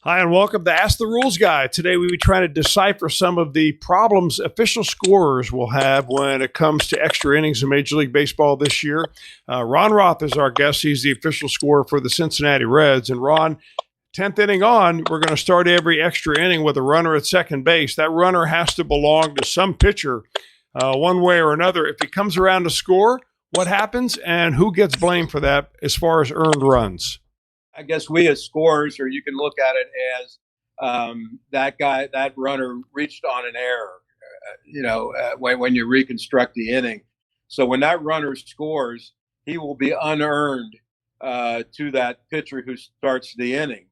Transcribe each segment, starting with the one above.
Hi, and welcome to Ask the Rules Guy. Today, we'll be trying to decipher some of the problems official scorers will have when it comes to extra innings in Major League Baseball this year. Ron Roth is our guest. He's the official scorer for the Cincinnati Reds. And Ron, 10th inning on, we're going to start every extra inning with a runner at second base. That runner has to belong to some pitcher one way or another. If he comes around to score, what happens and who gets blamed for that as far as earned runs? I guess we as scorers, or you can look at it as that runner reached on an error, when you reconstruct the inning. So when that runner scores, he will be unearned to that pitcher who starts the inning.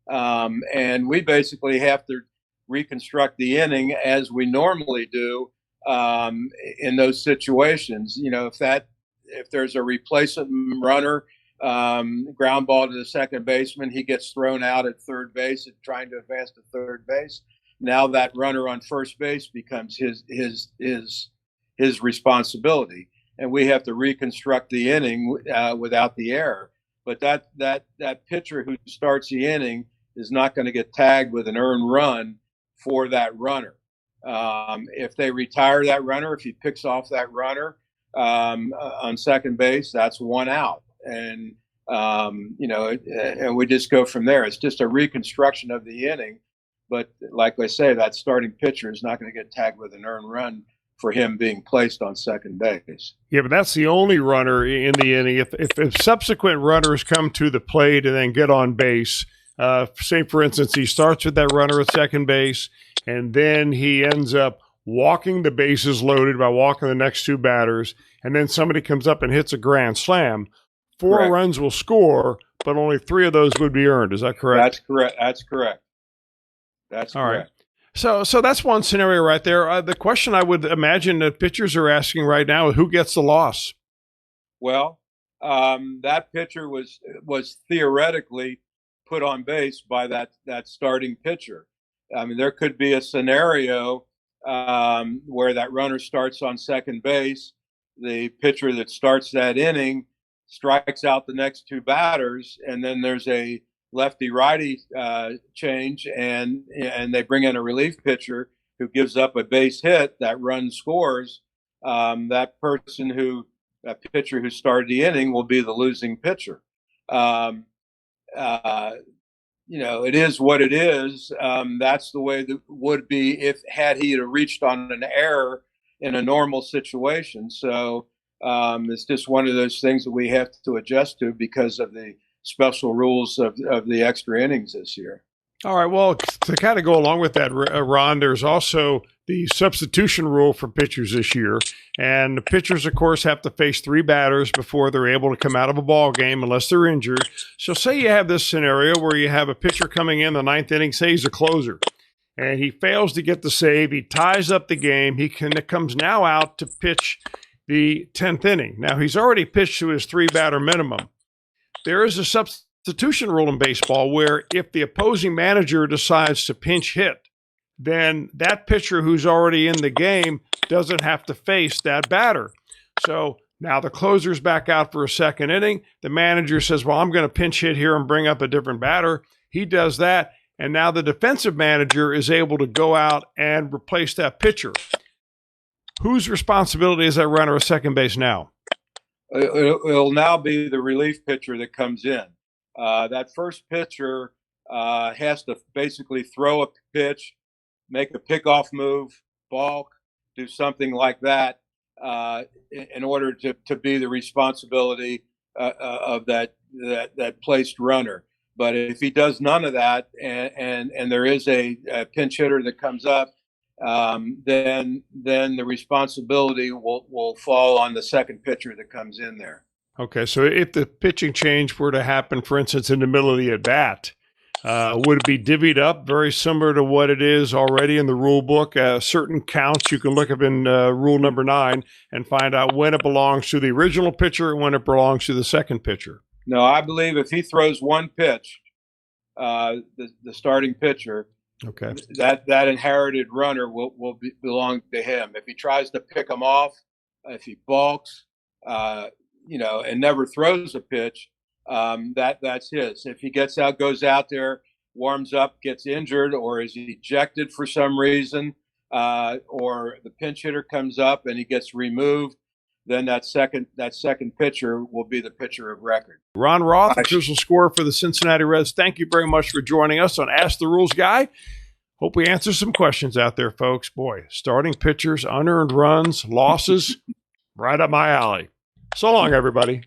And we basically have to reconstruct the inning as we normally do in those situations. If there's a replacement runner, ground ball to the second baseman, he gets thrown out at third base and trying to advance to third base. Now that runner on first base becomes his responsibility, and we have to reconstruct the inning without the error. But that pitcher who starts the inning is not going to get tagged with an earned run for that runner. If they retire that runner, if he picks off that runner on second base, that's one out. And and we just go from there. It's just a reconstruction of the inning. But like I say, that starting pitcher is not going to get tagged with an earned run for him being placed on second base. Yeah, but that's the only runner in the inning. If subsequent runners come to the plate and then get on base, say, for instance, he starts with that runner at second base, and then he ends up walking the bases loaded by walking the next two batters, and then somebody comes up and hits a grand slam. Four Correct. runs will score, but only three of those would be earned. Is that correct? That's correct. That's correct. That's all correct. Right. So that's one scenario right there. The question I would imagine that pitchers are asking right now is who gets the loss? Well, that pitcher was theoretically put on base by that starting pitcher. I mean, there could be a scenario where that runner starts on second base. The pitcher that starts that inning strikes out the next two batters, and then there's a lefty-righty change, and they bring in a relief pitcher who gives up a base hit. That run scores. That pitcher who started the inning will be the losing pitcher. It is what it is. That's the way that would be had he reached on an error in a normal situation. So it's just one of those things that we have to adjust to because of the special rules of the extra innings this year. All right. Well, to kind of go along with that, Ron, there's also the substitution rule for pitchers this year. And the pitchers, of course, have to face three batters before they're able to come out of a ball game unless they're injured. So say you have this scenario where you have a pitcher coming in the ninth inning, say he's a closer, and he fails to get the save. He ties up the game. He comes now out to pitch the 10th inning. Now, he's already pitched to his three-batter minimum. There is a substitution rule in baseball where if the opposing manager decides to pinch hit, then that pitcher who's already in the game doesn't have to face that batter. So now the closer's back out for a second inning. The manager says, well, I'm going to pinch hit here and bring up a different batter. He does that, and now the defensive manager is able to go out and replace that pitcher. Whose responsibility is that runner at second base now? It'll now be the relief pitcher that comes in. That first pitcher has to basically throw a pitch, make a pickoff move, balk, do something like that in order to be the responsibility of that placed runner. But if he does none of that, and there is a pinch hitter that comes up, then the responsibility will fall on the second pitcher that comes in there. Okay, so if the pitching change were to happen, for instance, in the middle of the at-bat, would it be divvied up very similar to what it is already in the rule book? Certain counts you can look up in rule number 9 and find out when it belongs to the original pitcher and when it belongs to the second pitcher. No, I believe if he throws one pitch, the starting pitcher, okay, that inherited runner will belong to him. If he tries to pick him off, if he balks, and never throws a pitch, that's his. If he goes out there, warms up, gets injured, or is ejected for some reason, or the pinch hitter comes up and he gets removed, then that second pitcher will be the pitcher of record. Ron Roth, official scorer for the Cincinnati Reds. Thank you very much for joining us on Ask the Rules Guy. Hope we answer some questions out there, folks. Boy, starting pitchers, unearned runs, losses, right up my alley. So long, everybody.